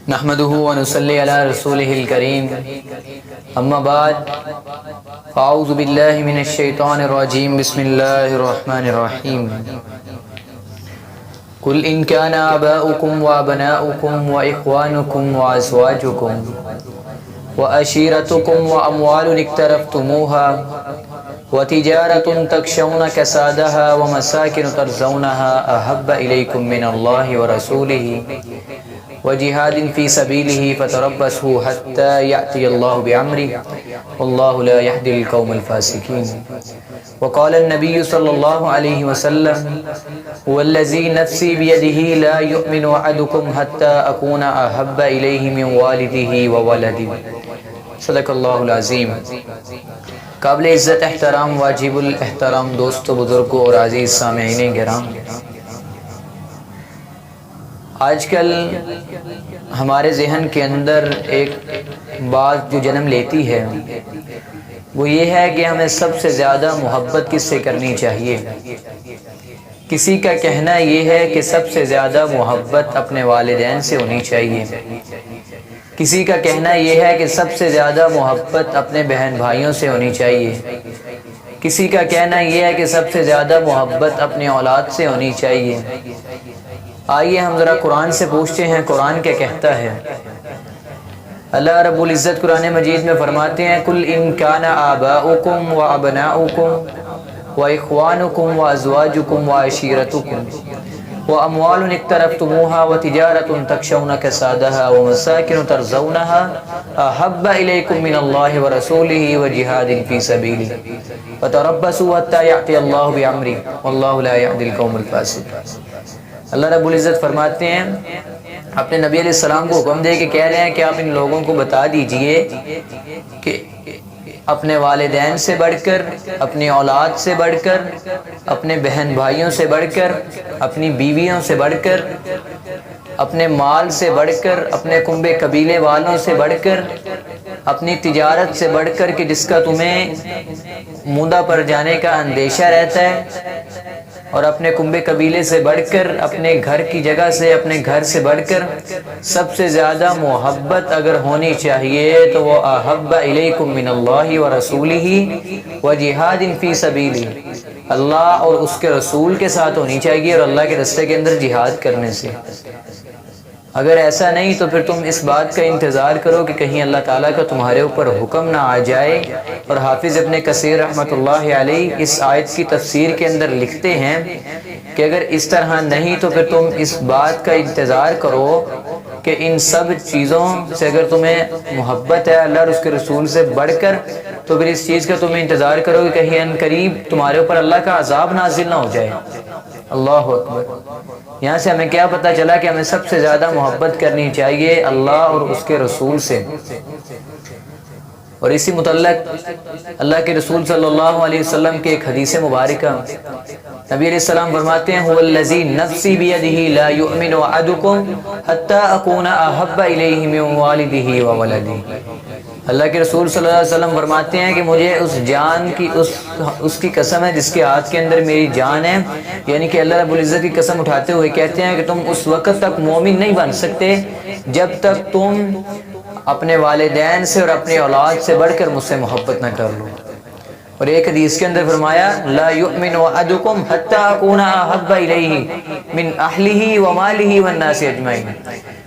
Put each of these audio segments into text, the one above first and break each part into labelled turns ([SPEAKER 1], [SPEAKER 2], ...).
[SPEAKER 1] نحمده ونصلي على رسوله الكريم اما بعد فاعوذ بالله من الشيطان الرجيم بسم الله الرحمن الرحيم قل ان كان آباؤكم وابناؤكم واخوانكم وازواجكم وعشيرتكم واموال اقترفتموها وتجارة تخشون كسادها ومساكن ترضونها احب اليكم من الله ورسوله وجهاد في سبيله فتربصوا حتى يأتي الله بأمره والله لا يهدي القوم الفاسقين. وقال النبي صلى الله عليه وسلم والذي نفسي بيده لا يؤمن أحدكم حتى أكون أحب إليه من والده وولده. صدق اللہ العظیم. قابل عزت احترام واجب الاحترام دوستو بزرگوں اور عزیز سامعین کرام، آج کل ہمارے ذہن کے اندر ایک بات جو جنم لیتی ہے وہ یہ ہے کہ ہمیں سب سے زیادہ محبت کس سے کرنی چاہیے. کسی کا کہنا یہ ہے کہ سب سے زیادہ محبت اپنے والدین سے ہونی چاہیے. کسی کا کہنا یہ ہے کہ سب سے زیادہ محبت اپنے بہن بھائیوں سے ہونی چاہیے. کسی کا کہنا یہ ہے کہ سب سے زیادہ محبت اپنی اولاد سے ہونی چاہیے. آئیے ہم ذرا قرآن سے پوچھتے ہیں قرآن کیا کہتا ہے. اللہ رب العزت قرآن مجید میں فرماتے ہیں قل ان کان آباؤکم و ابناؤکم و اخوانکم و ازواجکم و عشیرتکم و اموال اقترفتموها و تجارت تخشون کسادها و مساکن ترضونها احب الیکم من اللہ ورسولہ و جہاد فی سبیلہ فتربصوا حتی یأتی اللہ بامرہ واللہ لا یهدی القوم الفاسقین. اللہ رب العزت فرماتے ہیں اپنے نبی علیہ السلام کو حکم دے کے کہہ رہے ہیں کہ آپ ان لوگوں کو بتا دیجئے کہ اپنے والدین سے بڑھ کر، اپنی اولاد سے بڑھ کر، اپنے بہن بھائیوں سے بڑھ کر، اپنی بیویوں سے بڑھ کر، اپنے مال سے بڑھ کر، اپنے کنبے قبیلے والوں سے بڑھ کر، اپنی تجارت سے بڑھ کر کہ جس کا تمہیں موندہ پر جانے کا اندیشہ رہتا ہے، اور اپنے کنبے قبیلے سے بڑھ کر، اپنے گھر کی جگہ سے، اپنے گھر سے بڑھ کر سب سے زیادہ محبت اگر ہونی چاہیے تو وہ احب الیکم من اللہ ورسولہ وجہاد فی سبیلہ، اللہ اور اس کے رسول کے ساتھ ہونی چاہیے اور اللہ کے راستے کے اندر جہاد کرنے سے. اگر ایسا نہیں تو پھر تم اس بات کا انتظار کرو کہ کہیں اللہ تعالیٰ کا تمہارے اوپر حکم نہ آ جائے. اور حافظ ابن کثیر رحمۃ اللہ علیہ اس آیت کی تفسیر کے اندر لکھتے ہیں کہ اگر اس طرح نہیں تو پھر تم اس بات کا انتظار کرو کہ ان سب چیزوں سے اگر تمہیں محبت ہے اللہ اور اس کے رسول سے بڑھ کر تو پھر اس چیز کا تمہیں انتظار کرو کہ کہیں ان قریب تمہارے اوپر اللہ کا عذاب نازل نہ ہو جائے. اللہ اکبر. یہاں سے ہمیں کیا پتہ چلا کہ ہمیں سب سے زیادہ محبت کرنی چاہیے اللہ اور اس کے رسول سے. اور اسی متعلق اللہ کے رسول صلی اللہ علیہ وسلم کے ایک حدیث مبارکہ نبی علیہ السلام فرماتے ہیں هو الذی نفسی بیدہ لا یؤمن احدکم حتی اکون احب الیہ من والدہ وولدہ. اللہ کے رسول صلی اللہ علیہ وسلم فرماتے ہیں کہ مجھے اس جان کی اس کی قسم ہے جس کے ہاتھ کے اندر میری جان ہے، یعنی کہ اللہ رب العزت کی قسم اٹھاتے ہوئے کہتے ہیں کہ تم اس وقت تک مومن نہیں بن سکتے جب تک تم اپنے والدین سے اور اپنی اولاد سے بڑھ کر مجھ سے محبت نہ کر لو. اور ایک حدیث کے اندر فرمایا لا یؤمن احدکم حتی اکون احب الیہ من اہلہ ومالہ والناس اجمعین.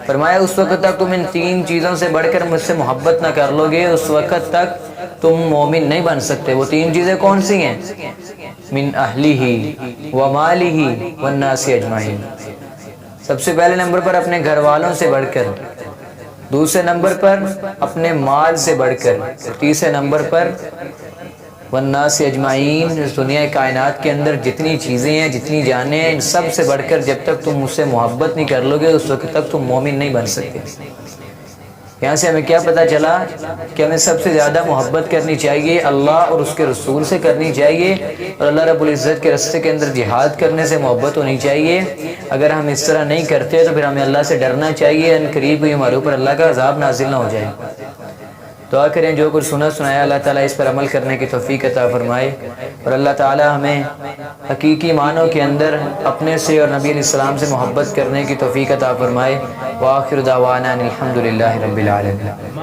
[SPEAKER 1] فرمایا اس وقت تک تم ان تین چیزوں سے بڑھ کر مجھ سے محبت نہ کر لو گے اس وقت تک تم مومن نہیں بن سکتے. وہ تین چیزیں کون سی ہیں؟ من اہلہ ومالہ والناس اجمعین. سب سے پہلے نمبر پر اپنے گھر والوں سے بڑھ کر، دوسرے نمبر پر اپنے مال سے بڑھ کر، تیسرے نمبر پر والناس اجمعین. اس دنیا کائنات کے اندر جتنی چیزیں ہیں، جتنی جانیں ہیں، ان سب سے بڑھ کر جب تک تم مجھ سے محبت نہیں کر لو گے اس وقت تک تم مومن نہیں بن سکتے. یہاں سے ہمیں کیا پتہ چلا کہ ہمیں سب سے زیادہ محبت کرنی چاہیے اللہ اور اس کے رسول سے کرنی چاہیے اور اللہ رب العزت کے راستے کے اندر جہاد کرنے سے محبت ہونی چاہیے. اگر ہم اس طرح نہیں کرتے تو پھر ہمیں اللہ سے ڈرنا چاہیے ان قریب ہی ہمارے اوپر اللہ کا عذاب نازل نہ ہو جائے. دعا کریں جو کچھ سنا سنایا اللہ تعالیٰ اس پر عمل کرنے کی توفیق عطا فرمائے، اور اللہ تعالیٰ ہمیں حقیقی معنوں کے اندر اپنے سے اور نبی علیہ السلام سے محبت کرنے کی توفیق عطا فرمائے۔ وآخر دعوانا ان الحمد للہ رب العالمین۔